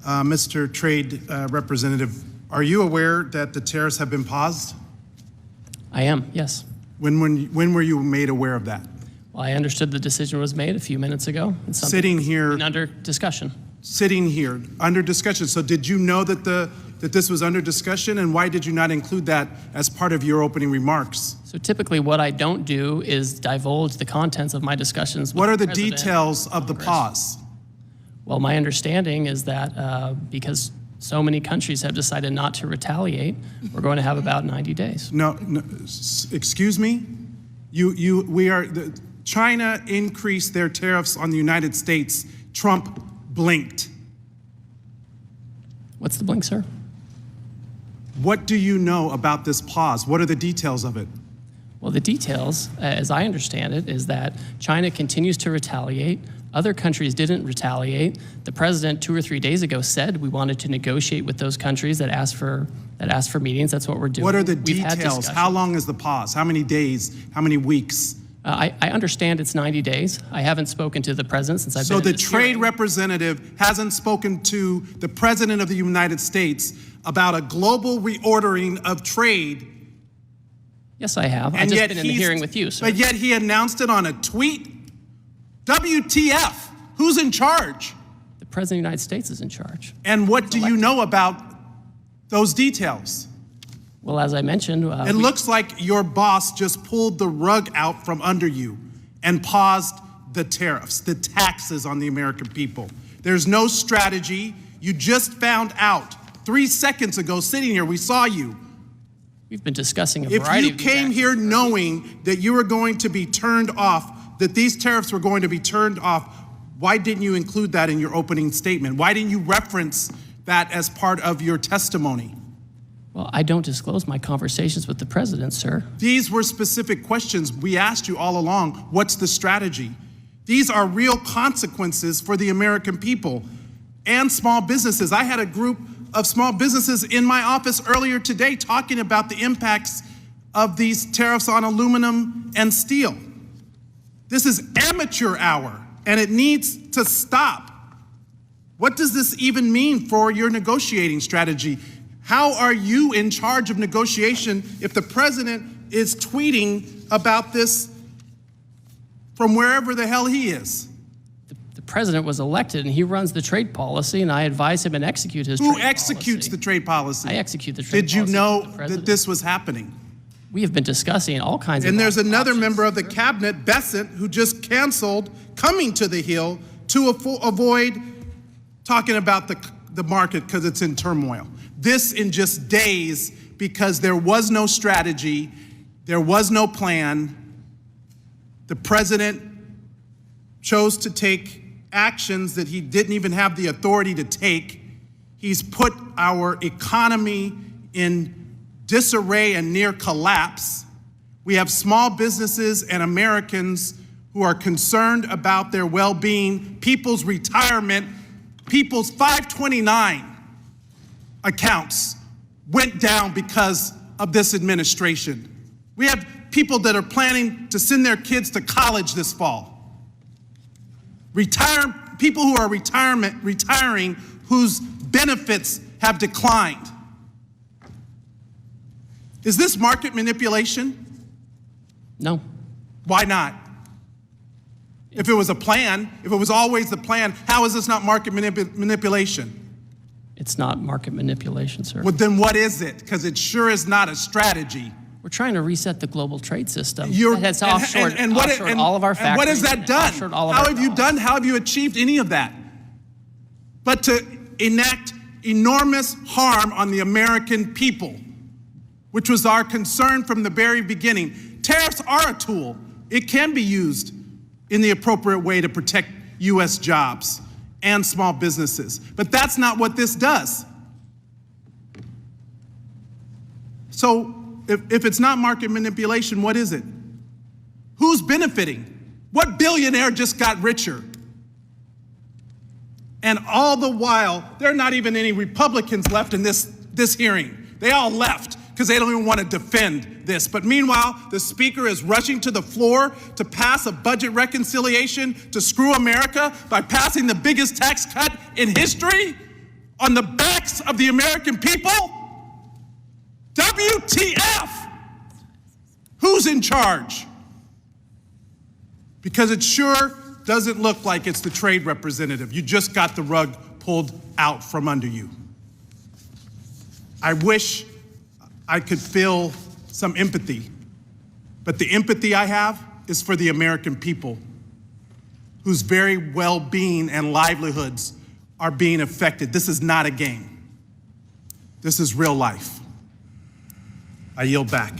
Mr. Trade Representative, are you aware that the tariffs have been paused? I am, yes. When were you made aware of that? Well, I understood the decision was made a few minutes ago. It's something Sitting here, under discussion. Sitting here, under discussion. So did you know that this was under discussion, and why did you not include that as part of your opening remarks? So typically what I don't do is divulge the contents of my discussions with What are the President details of the Congress. pause? Well, my understanding is that because so many countries have decided not to retaliate, we're going to have about 90 days. No, excuse me? China increased their tariffs on the United States. Trump blinked. What's the blink, sir? What do you know about this pause? What are the details of it? Well, the details, as I understand it, is that China continues to retaliate. Other countries didn't retaliate. The president 2 or 3 days ago said we wanted to negotiate with those countries that asked for meetings. That's what we're doing. What are the details? How long is the pause? How many days? How many weeks? I understand it's 90 days. I haven't spoken to the president since I've been in So the this trade hearing. representative hasn't spoken to the president of the United States about a global reordering of trade. Yes, I have. I've And just yet been in the hearing with you, sir. But yet he announced it on a tweet. WTF? Who's in charge? The president of the United States is in charge. And what do you know about those details? Well, as I mentioned, It looks like your boss just pulled the rug out from under you and paused the tariffs, the taxes on the American people. There's no strategy. You just found out 3 seconds ago, sitting here, we saw you. we've been discussing a If variety you of these came actions here for a week. knowing that you were going to be turned off, that these tariffs were going to be turned off, why didn't you include that in your opening statement? Why didn't you reference that as part of your testimony? Well, I don't disclose my conversations with the president, sir. These were specific questions we asked you all along. What's the strategy? These are real consequences for the American people and small businesses. I had a group of small businesses in my office earlier today talking about the impacts of these tariffs on aluminum and steel. This is amateur hour, and it needs to stop. What does this even mean for your negotiating strategy? How are you in charge of negotiation if the president is tweeting about this from wherever the hell he is? The president was elected, and he runs the trade policy, and I advise him and execute his trade policy. Who executes the trade policy? I execute the trade Did you policy know with the president. that this was happening? We have been discussing all kinds of And there's another options. member of the cabinet, Bessent, who just canceled coming to the Hill to avoid talking about the market because it's in turmoil. This in just days, because there was no strategy, there was no plan. The president chose to take actions that he didn't even have the authority to take. He's put our economy in disarray and near collapse. We have small businesses and Americans who are concerned about their well-being, people's retirement, people's 529 accounts went down because of this administration. We have people that are planning to send their kids to college this fall. People who are retiring whose benefits have declined. Is this market manipulation? No. Why not? If it was a plan, if it was always the plan, how is this not market manipulation? It's not market manipulation, sir. Well, then what is it? Because it sure is not a strategy. We're trying to reset the global trade system. That's offshored all of our factories. And what has that done? Offshored all of How our have you jobs. done? How have you achieved any of that? But to enact enormous harm on the American people, which was our concern from the very beginning. Tariffs are a tool. It can be used in the appropriate way to protect U.S. jobs and small businesses. But that's not what this does. So if it's not market manipulation, what is it? Who's benefiting? What billionaire just got richer? And all the while, there are not even any Republicans left in this hearing. They all left because they don't even want to defend this. But meanwhile, the speaker is rushing to the floor to pass a budget reconciliation to screw America by passing the biggest tax cut in history. on the backs of the American people? WTF? Who's in charge? Because it sure doesn't look like it's the trade representative. You just got the rug pulled out from under you. I wish I could feel some empathy, but the empathy I have is for the American people whose very well-being and livelihoods are being affected. This is not a game. This is real life. I yield back.